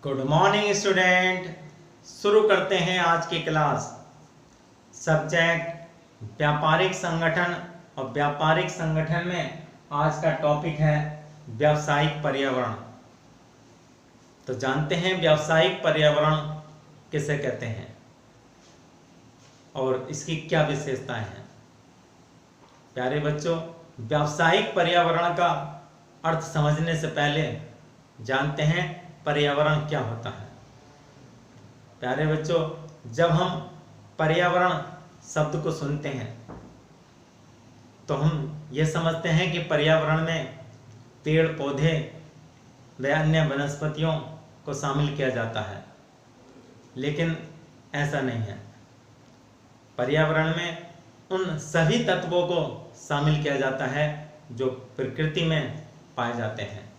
Good morning student. शुरू करते हैं आज की क्लास। सब्जेक्ट व्यापारिक संगठन, और व्यापारिक संगठन में आज का टॉपिक है व्यावसायिक पर्यावरण। तो जानते हैं व्यावसायिक पर्यावरण किसे कहते हैं और इसकी क्या विशेषताएं हैं। प्यारे बच्चों, व्यावसायिक पर्यावरण का अर्थ समझने से पहले जानते हैं पर्यावरण क्या होता है। प्यारे बच्चों, जब हम पर्यावरण शब्द को सुनते हैं तो हम ये समझते हैं कि पर्यावरण में पेड़ पौधे व अन्य वनस्पतियों को शामिल किया जाता है, लेकिन ऐसा नहीं है। पर्यावरण में उन सभी तत्वों को शामिल किया जाता है जो प्रकृति में पाए जाते हैं,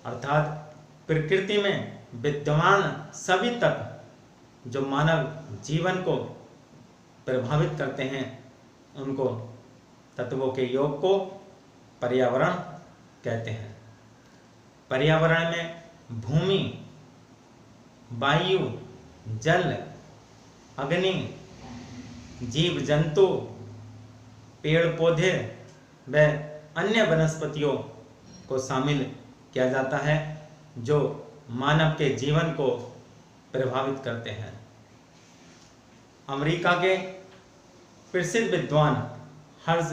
अर्थात प्रकृति में विद्यमान सभी तत्व जो मानव जीवन को प्रभावित करते हैं, उनको तत्वों के योग को पर्यावरण कहते हैं। पर्यावरण में भूमि, वायु, जल, अग्नि, जीव जंतु, पेड़ पौधे व अन्य वनस्पतियों को शामिल किया जाता है जो मानव के जीवन को प्रभावित करते हैं। अमेरिका के प्रसिद्ध विद्वान हर्ज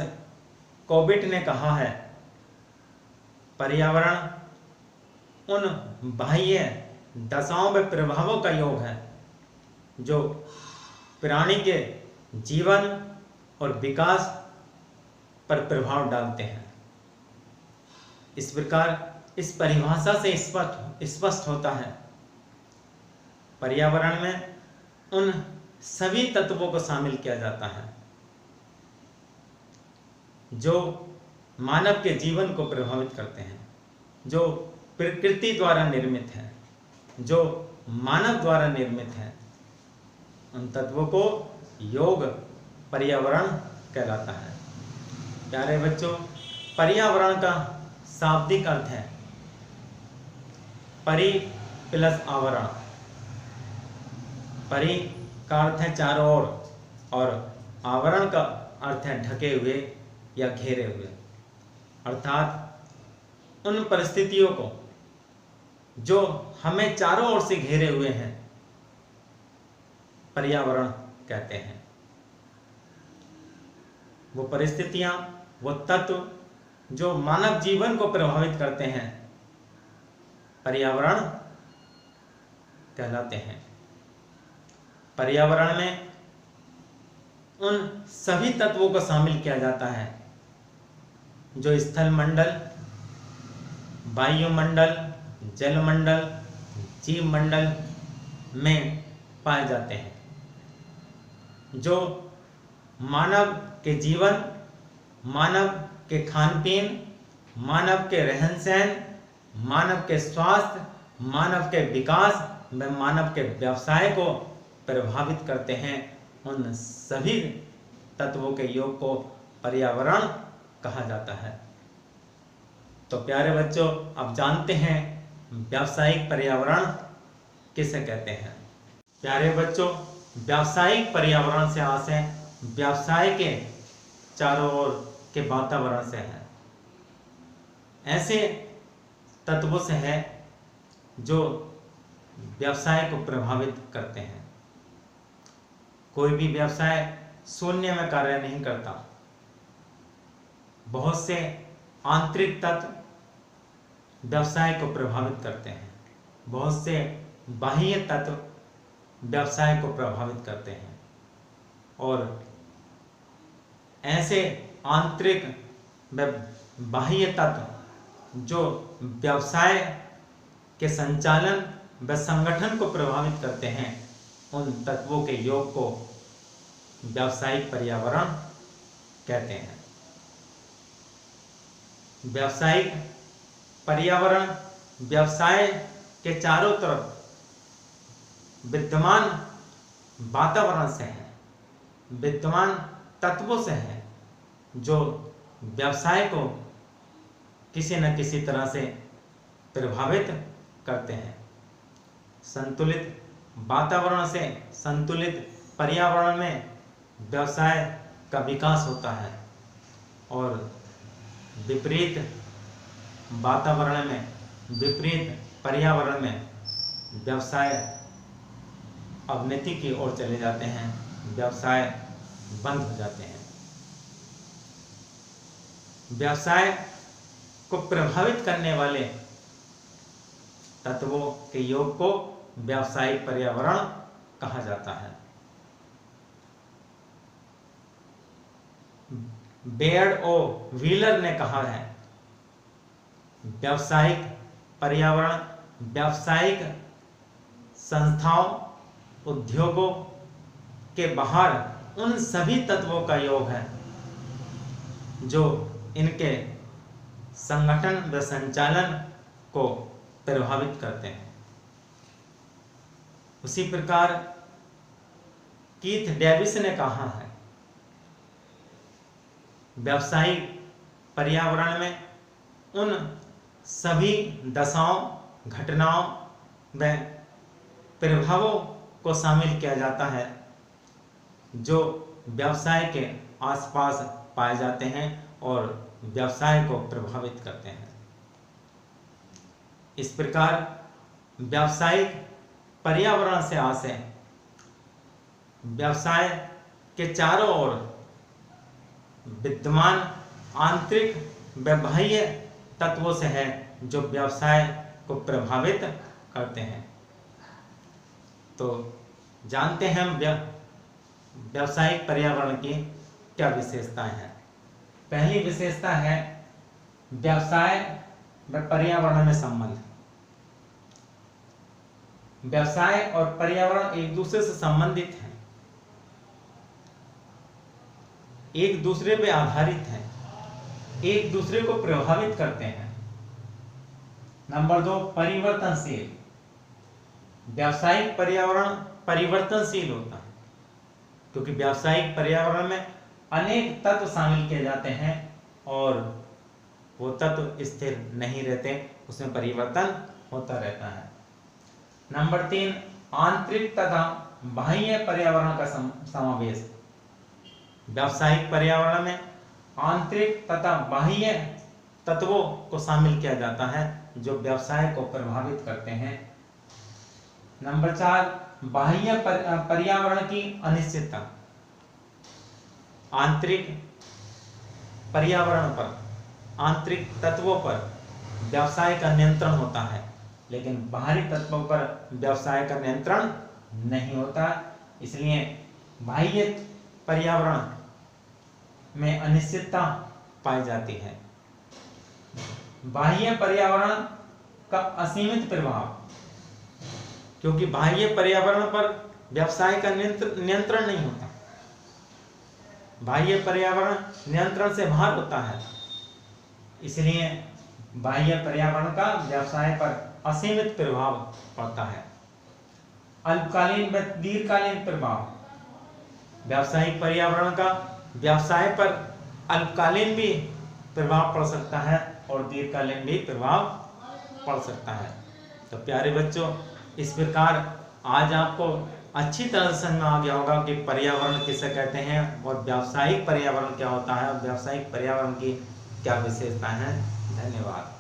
कोबिट ने कहा है, पर्यावरण उन बाह्य दशाओं व प्रभावों का योग है जो प्राणी के जीवन और विकास पर प्रभाव डालते हैं। इस प्रकार इस परिभाषा से स्पष्ट होता है, पर्यावरण में उन सभी तत्वों को शामिल किया जाता है जो मानव के जीवन को प्रभावित करते हैं, जो प्रकृति द्वारा निर्मित है, जो मानव द्वारा निर्मित है। उन तत्वों को योग पर्यावरण कहलाता है। प्यारे बच्चों, पर्यावरण का शाब्दिक अर्थ है परि प्लस आवरण। परि का अर्थ है चारों ओर और आवरण का अर्थ है ढके हुए या घेरे हुए, अर्थात उन परिस्थितियों को जो हमें चारों ओर से घेरे हुए हैं पर्यावरण कहते हैं। वो परिस्थितियां, वो तत्व जो मानव जीवन को प्रभावित करते हैं पर्यावरण कहलाते हैं। पर्यावरण में उन सभी तत्वों को शामिल किया जाता है जो स्थल मंडल, वायुमंडल, जलमंडल, जीव मंडल में पाए जाते हैं, जो मानव के जीवन, मानव के खान पीन, मानव के रहन सहन, मानव के स्वास्थ्य, मानव के विकास व मानव के व्यवसाय को प्रभावित करते हैं। उन सभी तत्वों के योग को पर्यावरण कहा जाता है। तो प्यारे बच्चों, अब जानते हैं व्यावसायिक पर्यावरण किसे कहते हैं। प्यारे बच्चों, व्यावसायिक पर्यावरण से आशय व्यवसाय के चारों ओर के वातावरण से है, ऐसे तत्वों से है जो व्यवसाय को प्रभावित करते हैं। कोई भी व्यवसाय शून्य में कार्य नहीं करता। बहुत से आंतरिक तत्व व्यवसाय को प्रभावित करते हैं, बहुत से बाह्य तत्व व्यवसाय को प्रभावित करते हैं, और ऐसे आंतरिक व बाह्य तत्व जो व्यवसाय के संचालन व संगठन को प्रभावित करते हैं, उन तत्वों के योग को व्यावसायिक पर्यावरण कहते हैं। व्यावसायिक पर्यावरण व्यवसाय के चारों तरफ विद्यमान वातावरण से है, विद्यमान तत्वों से है जो व्यवसाय को किसी न किसी तरह से प्रभावित करते हैं। संतुलित वातावरण से संतुलित पर्यावरण में व्यवसाय का विकास होता है और विपरीत वातावरण में, विपरीत पर्यावरण में व्यवसाय अवनति की ओर चले जाते हैं, व्यवसाय बंद हो जाते हैं। व्यवसाय को प्रभावित करने वाले तत्वों के योग को व्यावसायिक पर्यावरण कहा जाता है। बेयर्ड ओ व्हीलर ने कहा है, व्यावसायिक पर्यावरण व्यावसायिक संस्थाओं, उद्योगों के बाहर उन सभी तत्वों का योग है जो इनके संगठन व संचालन को प्रभावित करते हैं। उसी प्रकार कीथ डेविस ने कहा है, व्यावसायिक पर्यावरण में उन सभी दशाओं, घटनाओं व प्रभावों को शामिल किया जाता है जो व्यवसाय के आसपास पाए जाते हैं और व्यवसाय को प्रभावित करते हैं। इस प्रकार व्यावसायिक पर्यावरण से आशय व्यवसाय के चारों ओर विद्यमान आंतरिक व बाह्य तत्वों से है जो व्यवसाय को प्रभावित करते हैं। तो जानते हैं हम व्यावसायिक पर्यावरण की क्या विशेषताएं हैं। पहली विशेषता है व्यवसाय व पर्यावरण में संबंध। व्यवसाय और पर्यावरण एक दूसरे से संबंधित हैं, एक दूसरे पे आधारित हैं, एक दूसरे को प्रभावित करते हैं। नंबर 2, परिवर्तनशील। व्यावसायिक पर्यावरण परिवर्तनशील होता है क्योंकि व्यावसायिक पर्यावरण में अनेक तत्व शामिल किए जाते हैं और वो तत्व स्थिर नहीं रहते, उसमें परिवर्तन होता रहता है। नंबर 3, आंतरिक तथा बाह्य पर्यावरण का समावेश। व्यावसायिक पर्यावरण में आंतरिक तथा बाह्य तत्वों को शामिल किया जाता है जो व्यवसाय को प्रभावित करते हैं। नंबर 4, बाह्य पर्यावरण की अनिश्चितता। आंतरिक पर्यावरण पर, आंतरिक तत्वों पर व्यवसाय का नियंत्रण होता है लेकिन बाहरी तत्वों पर व्यवसाय का नियंत्रण नहीं होता, इसलिए बाह्य पर्यावरण में अनिश्चितता पाई जाती है। बाह्य पर्यावरण का असीमित प्रभाव, क्योंकि बाह्य पर्यावरण पर व्यवसाय का नियंत्रण नहीं होता, बाह्य पर्यावरण नियंत्रण से बाहर होता है, इसलिए बाह्य पर्यावरण का व्यवसाय पर असीमित प्रभाव पड़ता है। अल्पकालीन व दीर्घकालीन प्रभाव। व्यावसायिक पर्यावरण का व्यवसाय पर अल्पकालीन भी प्रभाव पड़ सकता है और दीर्घकालीन भी प्रभाव पड़ सकता है। तो प्यारे बच्चों, इस प्रकार आज आपको अच्छी तरह से समझ में आ गया होगा कि पर्यावरण किसे कहते हैं और व्यावसायिक पर्यावरण क्या होता है और व्यावसायिक पर्यावरण की क्या विशेषताएं हैं। धन्यवाद।